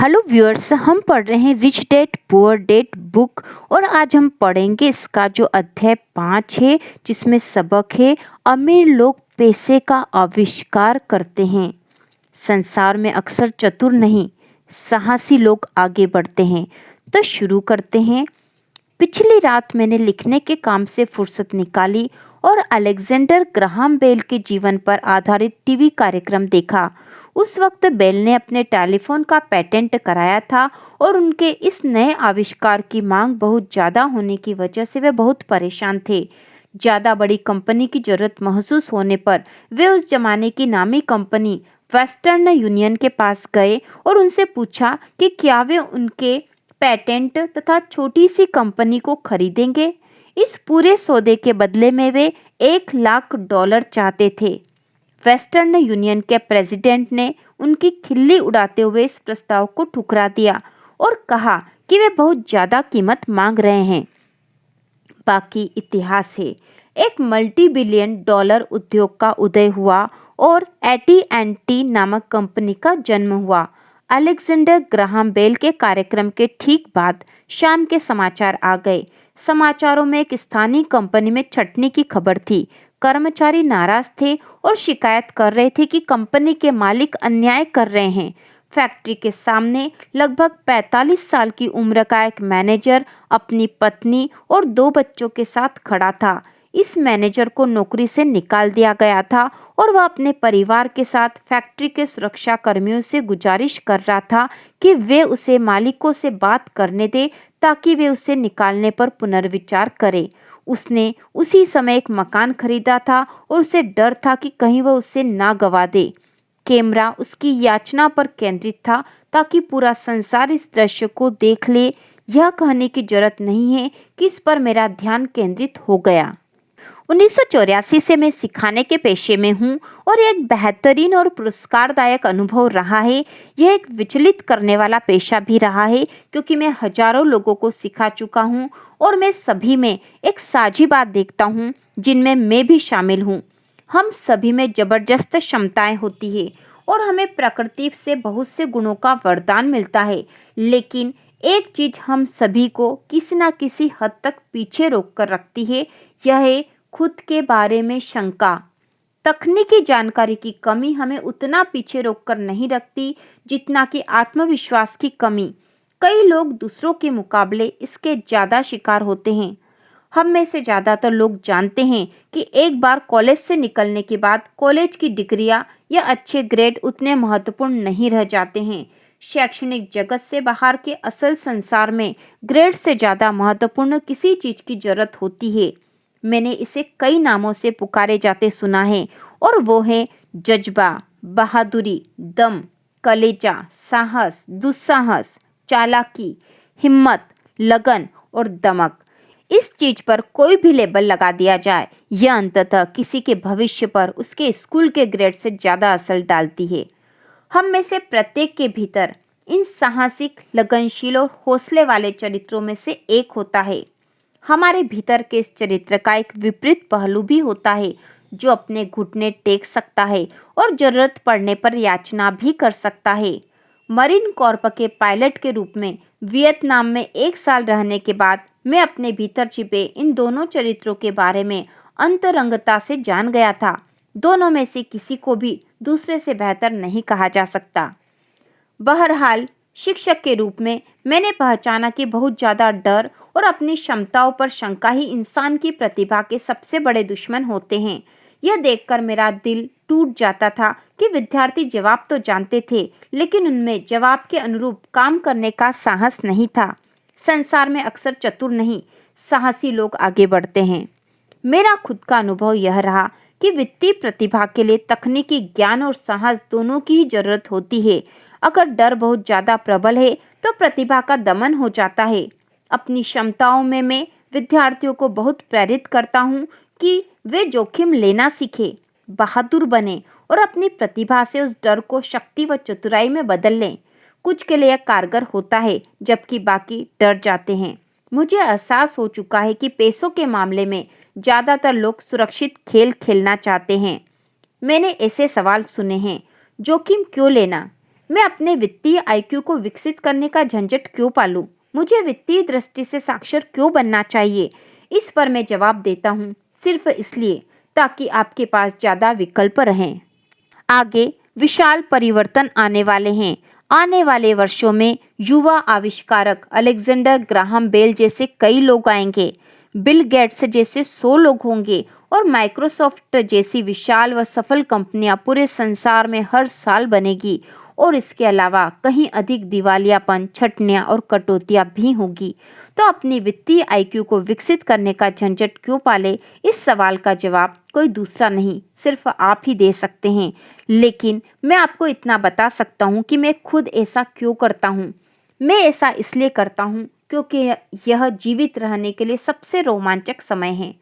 Hello viewers, हम पढ़ रहे हैं rich dad poor dad book. और आज हम पढ़ेंगे इसका जो अध्याय 5 है, जिसमें सबक है अमीर लोग पैसे का आविष्कार करते हैं। संसार में अक्सर चतुर नहीं, साहसी लोग आगे बढ़ते हैं। तो शुरू करते हैं। पिछली रात मैंने लिखने के काम से फुर्सत निकाली और अलेक्जेंडर ग्राहम बेल के जीवन पर आधारित टीवी कार्यक्रम देखा। उस वक्त बेल ने अपने टेलीफोन का पेटेंट कराया था और उनके इस नए आविष्कार की मांग बहुत ज़्यादा होने की वजह से वे बहुत परेशान थे। ज़्यादा बड़ी कंपनी की जरूरत महसूस होने पर वे उस जमाने की नामी कंपनी वेस्टर्न यूनियन के पास गए और उनसे पूछा कि क्या वे उनके पेटेंट तथा छोटी सी कंपनी को खरीदेंगे। इस पूरे सौदे के बदले में वे $1,00,000 चाहते थे। वेस्टर्न यूनियन के प्रेसिडेंट ने उनकी खिल्ली उड़ाते हुए इस प्रस्ताव को ठुकरा दिया और कहा कि वे बहुत ज्यादा कीमत मांग रहे हैं। बाकी इतिहास है। एक मल्टी बिलियन डॉलर उद्योग का उदय हुआ और AT&T नामक कंपनी का जन्म हुआ। अलेक्जेंडर ग्राहम बेल के कार्यक्रम के ठीक बाद शाम के समाचार आ गए। समाचारों में एक स्थानीय कंपनी में छटनी की खबर थी। कर्मचारी नाराज थे और शिकायत कर रहे थे कि कंपनी के मालिक अन्याय कर रहे हैं। फैक्ट्री के सामने लगभग 45 साल की उम्र का एक मैनेजर अपनी पत्नी और 2 बच्चों के साथ खड़ा था। इस मैनेजर को नौकरी से निकाल दिया गया था और वह अपने परिवार के साथ फैक्ट्री के सुरक्षा कर्मियों से गुजारिश कर रहा था कि वे उसे मालिकों से बात करने दें ताकि वे उसे निकालने पर पुनर्विचार करें। उसने उसी समय एक मकान खरीदा था और उसे डर था कि कहीं वह उसे ना गवा दे। कैमरा उसकी याचना पर केंद्रित था ताकि पूरा संसार इस दृश्य को देख ले। यह कहने की जरूरत नहीं है कि इस पर मेरा ध्यान केंद्रित हो गया। 1984 से मैं सिखाने के पेशे में हूँ और यह एक बेहतरीन और पुरस्कारदायक अनुभव रहा है। यह एक विचलित करने वाला पेशा भी रहा है क्योंकि मैं हजारों लोगों को सिखा चुका हूँ और मैं सभी में एक साझी बात देखता हूँ जिनमें मैं भी शामिल हूँ। हम सभी में जबरदस्त क्षमताएं होती है और हमें प्रकृति से बहुत से गुणों का वरदान मिलता है, लेकिन एक चीज हम सभी को किसी न किसी हद तक पीछे रोक कर रखती है। यह है खुद के बारे में शंका। तकनीकी जानकारी की कमी हमें उतना पीछे रोककर नहीं रखती जितना कि आत्मविश्वास की कमी। कई लोग दूसरों के मुकाबले इसके ज्यादा शिकार होते हैं। हम में से ज्यादातर लोग जानते हैं कि एक बार कॉलेज से निकलने के बाद कॉलेज की डिग्रियां या अच्छे ग्रेड उतने महत्वपूर्ण नहीं रह जाते हैं। शैक्षणिक जगत से बाहर के असल संसार में ग्रेड से ज्यादा महत्वपूर्ण किसी चीज की जरूरत होती है। मैंने इसे कई नामों से पुकारे जाते सुना है और वो है जज्बा, बहादुरी, दम, कलेजा, साहस, दुस्साहस, चालाकी, हिम्मत, लगन और दमक। इस चीज पर कोई भी लेबल लगा दिया जाए, यह अंततः किसी के भविष्य पर उसके स्कूल के ग्रेड से ज्यादा असर डालती है। हम में से प्रत्येक के भीतर इन साहसिक, लगनशील और हौसले वाले चरित्रों में से एक होता है। हमारे भीतर के इस चरित्र का एक विपरीत पहलू भी होता है जो अपने घुटने टेक सकता है और जरूरत पड़ने पर याचना भी कर सकता है। मरीन कॉर्प के पायलट के रूप में वियतनाम में 1 साल रहने के बाद मैं अपने भीतर छिपे इन दोनों चरित्रों के बारे में अंतरंगता से जान गया था। दोनों में से किसी को भी दूसरे से बेहतर नहीं कहा जा सकता। बहरहाल, शिक्षक के रूप में मैंने पहचाना कि बहुत ज़्यादा डर और अपनी क्षमताओं पर शंका ही इंसान की प्रतिभा के सबसे बड़े दुश्मन होते हैं। यह देखकर मेरा दिल टूट जाता था कि विद्यार्थी जवाब तो जानते थे, लेकिन उनमें जवाब के अनुरूप काम करने का साहस नहीं था। संसार में अक्सर चतुर नहीं, साहसी लोग आगे बढ़ते हैं। मेरा खुद का अनुभव यह रहा कि वित्तीय प्रतिभा के लिए तकनीकी ज्ञान और साहस दोनों की ही जरूरत होती है। अगर डर बहुत ज्यादा प्रबल है तो प्रतिभा का दमन हो जाता है। अपनी क्षमताओं में मैं विद्यार्थियों को बहुत प्रेरित करता हूँ कि वे जोखिम लेना सीखें, बहादुर बने और अपनी प्रतिभा से उस डर को शक्ति व चतुराई में बदल लें। कुछ के लिए कारगर होता है जबकि बाकी डर जाते हैं। मुझे एहसास हो चुका है कि पैसों के मामले में ज्यादातर लोग सुरक्षित खेल खेलना चाहते हैं। मैंने ऐसे सवाल सुने हैं, जोखिम क्यों लेना? मैं अपने वित्तीय आईक्यू को विकसित करने का झंझट क्यों पालूं? मुझे वित्तीय दृष्टि से साक्षर क्यों बनना चाहिए? इस पर मैं जवाब देता हूँ, सिर्फ इसलिए ताकि आपके पास ज्यादा विकल्प रहें। आगे विशाल परिवर्तन आने वाले हैं। आने वाले वर्षों में युवा आविष्कारक अलेक्जेंडर ग्राहम बेल जैसे कई लोग आएंगे, बिल गेट्स जैसे 100 लोग होंगे और माइक्रोसॉफ्ट जैसी विशाल व सफल कंपनियां पूरे संसार में हर साल बनेगी। और इसके अलावा कहीं अधिक दिवालियापन, छटनियां और कटौतियां भी होगी। तो अपनी वित्तीय आईक्यू को विकसित करने का झंझट क्यों पाले? इस सवाल का जवाब कोई दूसरा नहीं, सिर्फ आप ही दे सकते हैं। लेकिन मैं आपको इतना बता सकता हूँ कि मैं खुद ऐसा क्यों करता हूँ। मैं ऐसा इसलिए करता हूँ क्योंकि यह जीवित रहने के लिए सबसे रोमांचक समय है।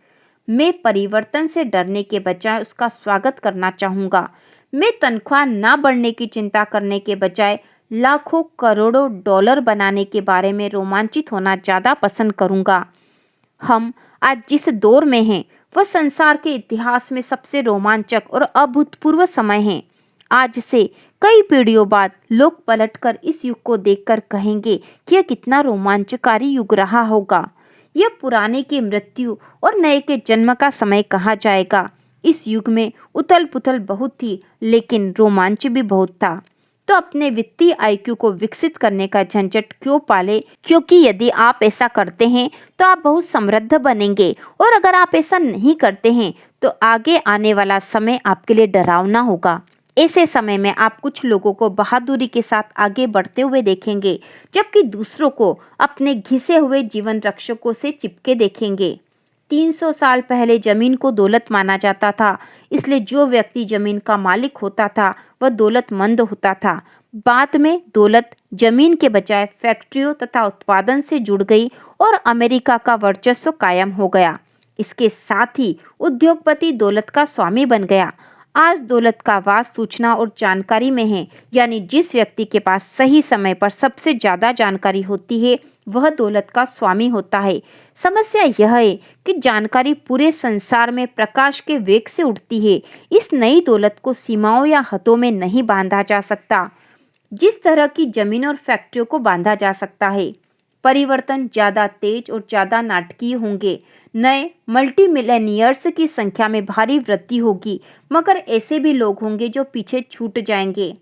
मैं परिवर्तन से डरने के बजाय उसका स्वागत करना चाहूँगा। मैं तनख्वाह ना बढ़ने की चिंता करने के बजाय लाखों करोड़ों डॉलर बनाने के बारे में रोमांचित होना ज़्यादा पसंद करूँगा। हम आज जिस दौर में हैं वह संसार के इतिहास में सबसे रोमांचक और अभूतपूर्व समय है। आज से कई पीढ़ियों बाद लोग पलटकर इस युग को देखकर कहेंगे कि यह कितना रोमांचकारी युग रहा होगा। यह पुराने की मृत्यु और नए के जन्म का समय कहा जाएगा। इस युग में उथल पुथल बहुत थी, लेकिन रोमांच भी बहुत था। तो अपने वित्तीय आईक्यू को विकसित करने का झंझट क्यों पाले? क्योंकि यदि आप ऐसा करते हैं तो आप बहुत समृद्ध बनेंगे, और अगर आप ऐसा नहीं करते हैं तो आगे आने वाला समय आपके लिए डरावना होगा। ऐसे समय में आप कुछ लोगों को बहादुरी के साथ आगे बढ़ते हुए देखेंगे, जबकि दूसरों को अपने घिसे हुए जीवन रक्षकों से चिपके देखेंगे। 300 साल पहले जमीन को दौलत माना जाता था, इसलिए जो व्यक्ति जमीन का मालिक होता था वह दौलतमंद होता था। बाद में दौलत जमीन के बजाय फैक्ट्रियों तथा उत्पादन से जुड़ गई और अमेरिका का वर्चस्व कायम हो गया। इसके साथ ही उद्योगपति दौलत का स्वामी बन गया। आज दौलत का वास सूचना और जानकारी में है, यानी जिस व्यक्ति के पास सही समय पर सबसे ज्यादा जानकारी होती है वह दौलत का स्वामी होता है। समस्या यह है कि जानकारी पूरे संसार में प्रकाश के वेग से उड़ती है। इस नई दौलत को सीमाओं या हदों में नहीं बांधा जा सकता, जिस तरह की जमीन और फैक्ट्रियों को बांधा जा सकता है। परिवर्तन ज्यादा तेज और ज्यादा नाटकीय होंगे। नए मल्टी मिलेनियर्स की संख्या में भारी वृद्धि होगी, मगर ऐसे भी लोग होंगे जो पीछे छूट जाएंगे।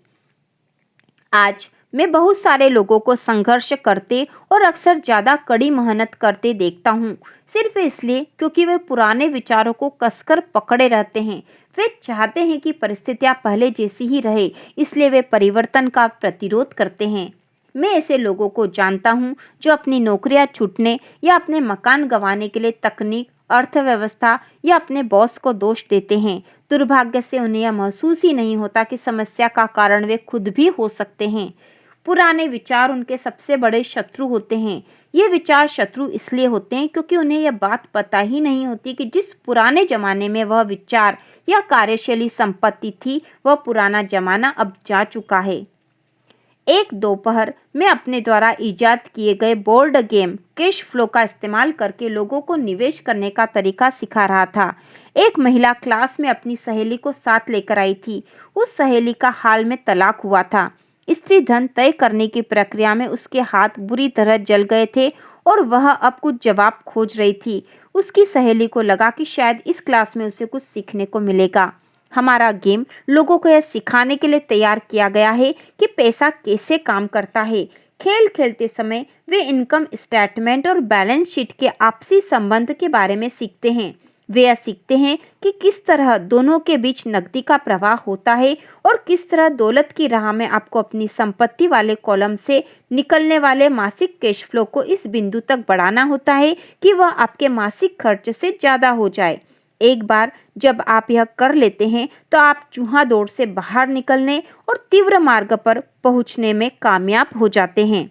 आज मैं बहुत सारे लोगों को संघर्ष करते और अक्सर ज्यादा कड़ी मेहनत करते देखता हूँ, सिर्फ इसलिए क्योंकि वे पुराने विचारों को कसकर पकड़े रहते हैं। वे चाहते हैं कि परिस्थितियां पहले जैसी ही रहे, इसलिए वे परिवर्तन का प्रतिरोध करते हैं। मैं ऐसे लोगों को जानता हूँ जो अपनी नौकरियां छूटने या अपने मकान गंवाने के लिए तकनीक, अर्थव्यवस्था या अपने बॉस को दोष देते हैं। दुर्भाग्य से उन्हें यह महसूस ही नहीं होता कि समस्या का कारण वे खुद भी हो सकते हैं। पुराने विचार उनके सबसे बड़े शत्रु होते हैं। ये विचार शत्रु इसलिए होते हैं क्योंकि उन्हें यह बात पता ही नहीं होती कि जिस पुराने जमाने में वह विचार या कार्यशैली संपत्ति थी, वह पुराना जमाना अब जा चुका है। एक दोपहर मैं अपने द्वारा इजाद किए गए बोर्ड गेम कैश फ्लो का इस्तेमाल करके लोगों को निवेश करने का तरीका सिखा रहा था। एक महिला क्लास में अपनी सहेली को साथ लेकर आई थी। उस सहेली का हाल में तलाक हुआ था। स्त्री धन तय करने की प्रक्रिया में उसके हाथ बुरी तरह जल गए थे और वह अब कुछ जवाब खोज रही थी। उसकी सहेली को लगा कि शायद इस क्लास में उसे कुछ सीखने को मिलेगा। हमारा गेम लोगों को यह सिखाने के लिए तैयार किया गया है कि पैसा कैसे काम करता है। खेल खेलते समय वे इनकम स्टेटमेंट और बैलेंस शीट के आपसी संबंध के बारे में सीखते हैं। वे यह सीखते हैं कि किस तरह दोनों के बीच नकदी का प्रवाह होता है और किस तरह दौलत की राह में आपको अपनी संपत्ति वाले कॉलम से निकलने वाले मासिक कैश फ्लो को इस बिंदु तक बढ़ाना होता है कि वह आपके मासिक खर्च से ज़्यादा हो जाए। एक बार जब आप यह कर लेते हैं तो आप चूहा दौड़ से बाहर निकलने और तीव्र मार्ग पर पहुंचने में कामयाब हो जाते हैं।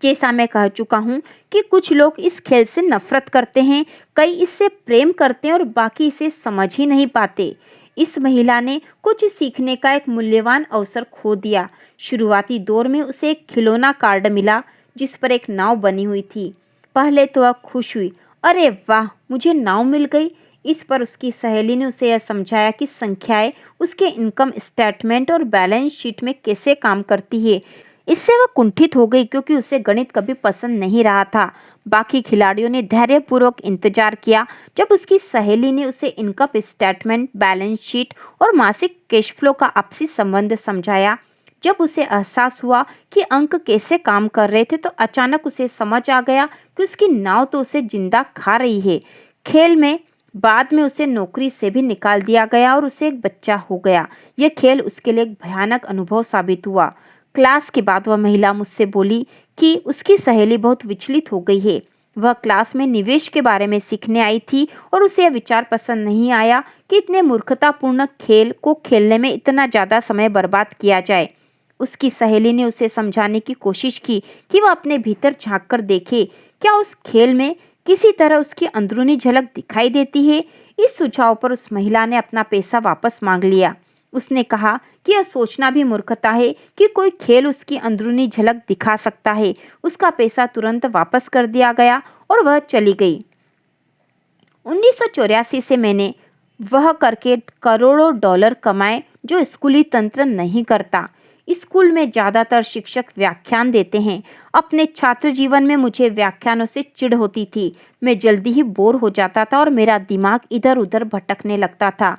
जैसा मैं कह चुका हूँ कि कुछ लोग इस खेल से नफरत करते हैं, कई इससे प्रेम करते हैं और बाकी इसे समझ ही नहीं पाते। इस महिला ने कुछ सीखने का एक मूल्यवान अवसर खो दिया। शुरुआती दौर में उसे एक खिलौना कार्ड मिला जिस पर एक नाव बनी हुई थी। पहले तो वह खुश हुई, अरे वाह, मुझे नाव मिल गई। इस पर उसकी सहेली ने उसे यह समझाया कि संख्याएं उसके इनकम स्टेटमेंट और बैलेंस शीट में कैसे काम करती है। इससे वह कुंठित हो गई क्योंकि उसे गणित कभी पसंद नहीं रहा था। बाकी खिलाड़ियों ने धैर्यपूर्वक इंतजार किया जब उसकी सहेली ने उसे इनकम स्टेटमेंट, बैलेंस शीट और मासिक कैश फ्लो का आपसी संबंध समझाया। जब उसे एहसास हुआ कि अंक कैसे काम कर रहे थे तो अचानक उसे समझ आ गया कि उसकी नाव तो उसे जिंदा खा रही है। खेल में बाद में उसे नौकरी से भी निकाल दिया गया और उसे एक बच्चा हो गया। यह खेल उसके लिए एक भयानक अनुभव साबित हुआ। क्लास के बाद वह महिला मुझसे बोली कि उसकी सहेली बहुत विचलित हो गई है। वह क्लास में निवेश के बारे में सीखने आई थी और उसे यह विचार पसंद नहीं आया कि इतने मूर्खतापूर्ण खेल को खेलने में इतना ज़्यादा समय बर्बाद किया जाए। उसकी सहेली ने उसे समझाने की कोशिश की कि वह अपने भीतर झांक कर देखे, क्या उस खेल में किसी तरह उसकी अंदरूनी झलक दिखाई देती है। इस सुझाव पर उस महिला ने अपना पैसा वापस मांग लिया। उसने कहा कि यह सोचना भी मूर्खता है कि कोई खेल उसकी अंदरूनी झलक दिखा सकता है। उसका पैसा तुरंत वापस कर दिया गया और वह चली गई। 1984 से मैंने वह करके करोड़ों डॉलर कमाए जो स्कूली तंत्र नहीं करता। स्कूल में ज़्यादातर शिक्षक व्याख्यान देते हैं। अपने छात्र जीवन में मुझे व्याख्यानों से चिढ़ होती थी। मैं जल्दी ही बोर हो जाता था और मेरा दिमाग इधर उधर भटकने लगता था।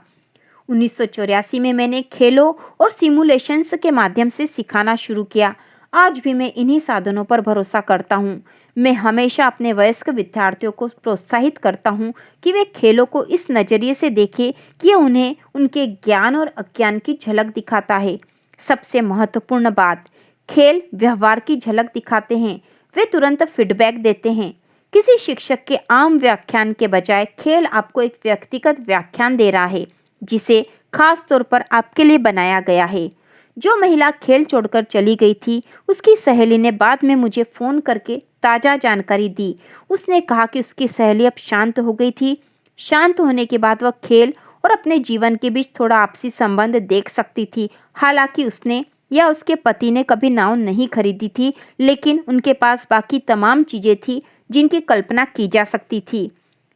1984 में मैंने खेलों और सिमुलेशंस के माध्यम से सिखाना शुरू किया। आज भी मैं इन्हीं साधनों पर भरोसा करता हूँ। मैं हमेशा अपने वयस्क विद्यार्थियों को प्रोत्साहित करता हूँ कि वे खेलों को इस नज़रिए से देखें कि यह उन्हें उनके ज्ञान और अज्ञान की झलक दिखाता है। सबसे महत्वपूर्ण बात, खेल व्यवहार की झलक दिखाते हैं। वे तुरंत फीडबैक देते हैं। किसी शिक्षक के आम व्याख्यान के बजाय खेल आपको एक व्यक्तिगत व्याख्यान दे रहा है जिसे खास तौर पर आपके लिए बनाया गया है। जो महिला खेल छोड़कर चली गई थी, उसकी सहेली ने बाद में मुझे फोन करके ताज़ा जानकारी दी। उसने कहा कि उसकी सहेली अब शांत हो गई थी। शांत होने के बाद वह खेल और अपने जीवन के बीच थोड़ा आपसी संबंध देख सकती थी। हालांकि उसने या उसके पति ने कभी नाव नहीं खरीदी थी, लेकिन उनके पास बाकी तमाम चीजें थी जिनकी कल्पना की जा सकती थी।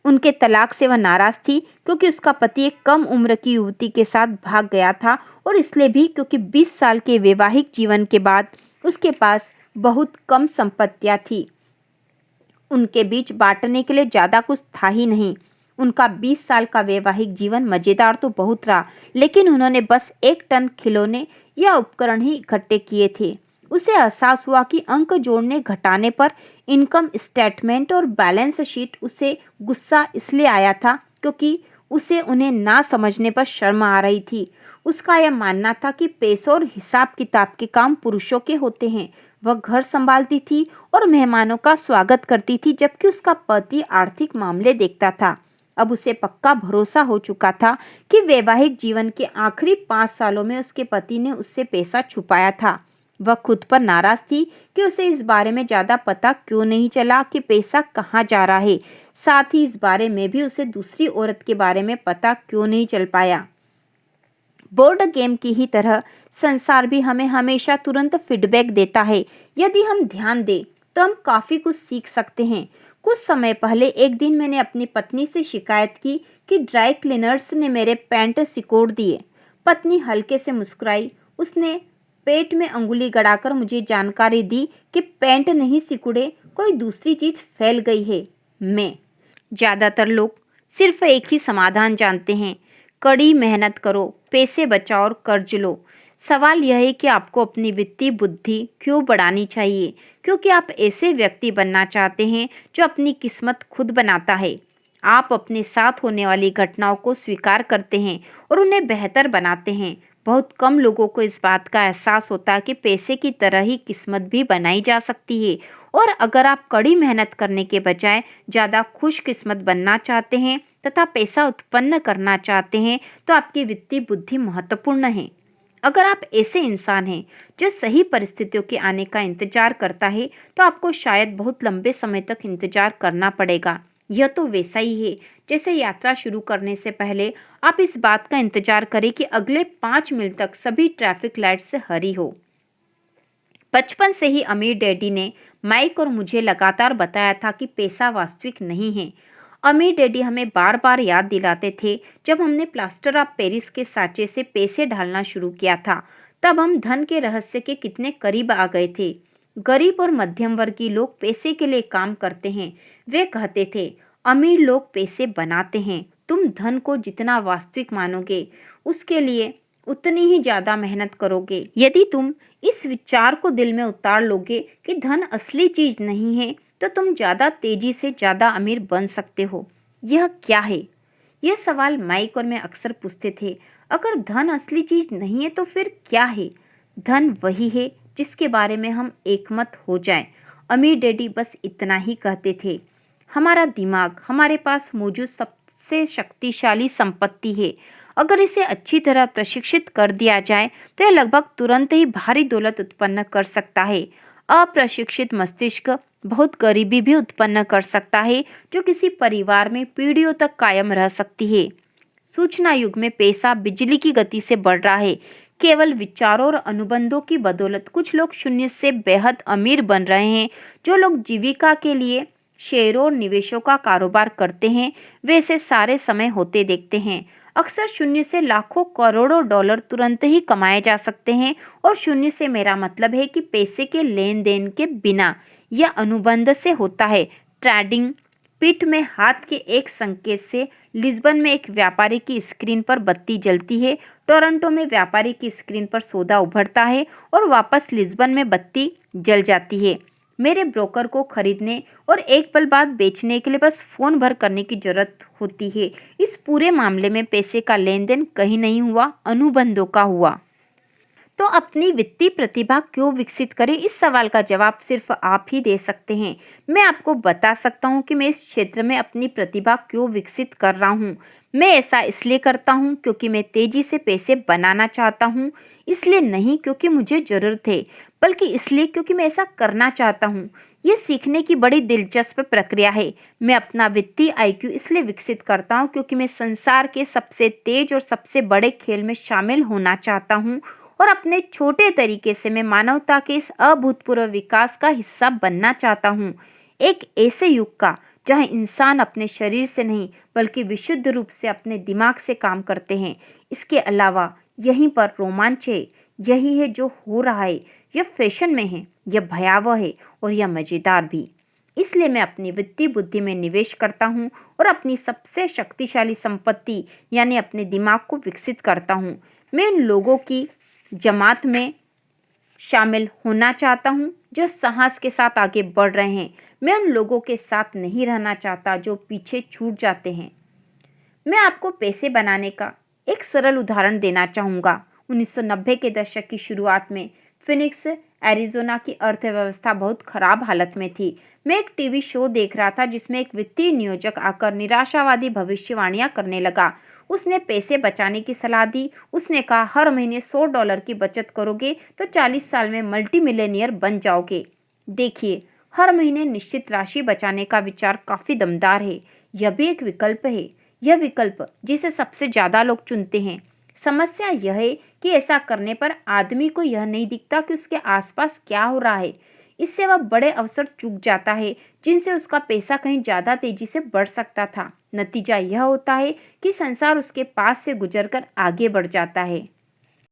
उनके तलाक से वह नाराज थी क्योंकि उसका पति एक कम उम्र की युवती के साथ भाग गया था और इसलिए भी क्योंकि 20 साल के वैवाहिक जीवन के बाद उसके पास बहुत कम संपत्तियां थी। उनके बीच बांटने के लिए ज्यादा कुछ था ही नहीं। उनका 20 साल का वैवाहिक जीवन मजेदार तो बहुत रहा, लेकिन उन्होंने बस 1 टन खिलौने या उपकरण ही इकट्ठे किए थे। उसे एहसास हुआ कि अंक जोड़ने घटाने पर इनकम स्टेटमेंट और बैलेंस शीट उसे गुस्सा इसलिए आया था क्योंकि उसे उन्हें ना समझने पर शर्म आ रही थी। उसका यह मानना था कि पैसों और हिसाब किताब के काम पुरुषों के होते हैं। वह घर संभालती थी और मेहमानों का स्वागत करती थी, जबकि उसका पति आर्थिक मामले देखता था। अब उसे पक्का भरोसा हो चुका था कि वैवाहिक जीवन के आखिरी 5 सालों में उसके पति ने उससे पैसा छुपाया था। वह खुद पर नाराज थी कि उसे इस बारे में ज्यादा पता क्यों नहीं चला कि पैसा कहाँ जा रहा है। साथ ही इस बारे में भी उसे दूसरी औरत के बारे में पता क्यों नहीं चल पाया। बोर्ड गेम की ही तरह संसार भी हमें हमेशा तुरंत फीडबैक देता है। यदि हम ध्यान दें तो हम काफी कुछ सीख सकते हैं। कुछ समय पहले एक दिन मैंने अपनी पत्नी से शिकायत की कि ड्राई क्लीनर्स ने मेरे पैंट सिकोड़ दिए। पत्नी हल्के से मुस्कुराई। उसने पेट में अंगुली गड़ाकर मुझे जानकारी दी कि पैंट नहीं सिकुड़े, कोई दूसरी चीज फैल गई है। मैं ज्यादातर लोग सिर्फ एक ही समाधान जानते हैं, कड़ी मेहनत करो, पैसे बचाओ और कर्ज लो। सवाल यह है कि आपको अपनी वित्तीय बुद्धि क्यों बढ़ानी चाहिए? क्योंकि आप ऐसे व्यक्ति बनना चाहते हैं जो अपनी किस्मत खुद बनाता है। आप अपने साथ होने वाली घटनाओं को स्वीकार करते हैं और उन्हें बेहतर बनाते हैं। बहुत कम लोगों को इस बात का एहसास होता है कि पैसे की तरह ही किस्मत भी बनाई जा सकती है। और अगर आप कड़ी मेहनत करने के बजाय ज़्यादा खुशकिस्मत बनना चाहते हैं तथा पैसा उत्पन्न करना चाहते हैं तो आपकी वित्तीय बुद्धि महत्वपूर्ण है। अगर आप ऐसे इंसान हैं जो सही परिस्थितियों के आने का इंतजार करता है तो आपको शायद बहुत लंबे समय तक इंतजार करना पड़ेगा। यह तो वैसा ही है जैसे यात्रा शुरू करने से पहले आप इस बात का इंतजार करें कि अगले 5 मील तक सभी ट्रैफिक लाइट से हरी हो। बचपन से ही अमीर डैडी ने माइक और मुझे लगातार बताया था कि पैसा वास्तविक नहीं है। अमीर डैडी हमें बार बार याद दिलाते थे, जब हमने प्लास्टर ऑफ पेरिस के साँचे से पैसे ढालना शुरू किया था, तब हम धन के रहस्य के कितने करीब आ गए थे। गरीब और मध्यम वर्गीय लोग पैसे के लिए काम करते हैं। वे कहते थे, अमीर लोग पैसे बनाते हैं। तुम धन को जितना वास्तविक मानोगे, उसके लिए उतनी ही ज़्यादा मेहनत करोगे। यदि तुम इस विचार को दिल में उतार लोगे कि धन असली चीज़ नहीं है, तो तुम ज़्यादा तेजी से ज़्यादा अमीर बन सकते हो। यह क्या है? यह सवाल माइक और मैं अक्सर पूछते थे। अगर धन असली चीज़ नहीं है तो फिर क्या है? धन वही है जिसके बारे में हम एकमत हो जाएं। अमीर डैडी बस इतना ही कहते थे। हमारा दिमाग हमारे पास मौजूद सबसे शक्तिशाली संपत्ति है। अगर इसे अच्छी तरह प्रशिक्षित कर दिया जाए तो यह लगभग तुरंत ही भारी दौलत उत्पन्न कर सकता है। अप्रशिक्षित मस्तिष्क बहुत गरीबी भी उत्पन्न कर सकता है, जो किसी परिवार में पीढ़ियों तक कायम रह सकती है। सूचना युग में पैसा बिजली की गति से बढ़ रहा है। केवल विचारों और अनुबंधों की बदौलत कुछ लोग शून्य से बेहद अमीर बन रहे हैं। जो लोग जीविका के लिए शेयरों और निवेशों का कारोबार करते हैं, वे इसे सारे समय होते देखते हैं। अक्सर शून्य से लाखों करोड़ों डॉलर तुरंत ही कमाए जा सकते हैं। और शून्य से मेरा मतलब है कि पैसे के लेन देन के बिना। यह अनुबंध से होता है। ट्रेडिंग पीठ में हाथ के एक संकेत से लिस्बन में एक व्यापारी की स्क्रीन पर बत्ती जलती है, टोरंटो में व्यापारी की स्क्रीन पर सौदा उभरता है और वापस लिस्बन में बत्ती जल जाती है। मेरे ब्रोकर को खरीदने और एक पल बाद बेचने के लिए बस फोन भर करने की जरूरत होती है। इस पूरे मामले में पैसे का लेन देन कहीं नहीं हुआ, अनुबंधों का हुआ। तो अपनी वित्तीय प्रतिभा क्यों विकसित करें? इस सवाल का जवाब सिर्फ आप ही दे सकते हैं। मैं आपको बता सकता हूं कि मैं इस क्षेत्र में अपनी प्रतिभा क्यों विकसित कर रहा हूं। मैं ऐसा इसलिए करता हूं क्योंकि मैं तेजी से पैसे बनाना चाहता हूं। इसलिए नहीं क्योंकि मुझे जरूरत है, बल्कि इसलिए क्योंकि मैं ऐसा करना चाहता हूं। ये सीखने की बड़ी दिलचस्प प्रक्रिया है। मैं अपना वित्तीय आईक्यू इसलिए विकसित करता हूं क्योंकि मैं संसार के सबसे तेज और सबसे बड़े खेल में शामिल होना चाहता हूं और अपने छोटे तरीके से मैं मानवता के इस अभूतपूर्व विकास का हिस्सा बनना चाहता हूँ। एक ऐसे युग का जहाँ इंसान अपने शरीर से नहीं बल्कि विशुद्ध रूप से अपने दिमाग से काम करते हैं। इसके अलावा यहीं पर रोमांच है। यही है जो हो रहा है। यह फैशन में है, यह भयावह है और यह मजेदार भी। इसलिए मैं अपनी वित्तीय बुद्धि में निवेश करता हूँ और अपनी सबसे शक्तिशाली संपत्ति यानी अपने दिमाग को विकसित करता हूँ। मैं उन लोगों की जमात में शामिल होना चाहता हूँ जो साहस के साथ आगे बढ़ रहे हैं। मैं उन लोगों के साथ नहीं रहना चाहता जो पीछे छूट जाते हैं। मैं आपको पैसे बनाने का एक सरल उदाहरण देना चाहूँगा। 1990 के दशक की शुरुआत में फिनिक्स, एरिज़ोना की अर्थव्यवस्था बहुत खराब हालत में थी। मैं एक टीवी शो देख रहा था जिसमें एक वित्तीय नियोजक आकर निराशावादी भविष्यवाणियां करने लगा। उसने पैसे बचाने की सलाह दी। उसने कहा, हर महीने $100 की बचत करोगे तो 40 साल में मल्टी मिलियनियर बन जाओगे। देखिए, हर महीने निश्चित राशि बचाने का विचार काफ़ी दमदार है। यह भी एक विकल्प है। यह विकल्प जिसे सबसे ज़्यादा लोग चुनते हैं। समस्या यह है कि ऐसा करने पर आदमी को यह नहीं दिखता कि उसके आसपास क्या हो रहा है। इससे वह बड़े अवसर चूक जाता है जिनसे उसका पैसा कहीं ज़्यादा तेजी से बढ़ सकता था। नतीजा यह होता है कि संसार उसके पास से गुजरकर आगे बढ़ जाता है।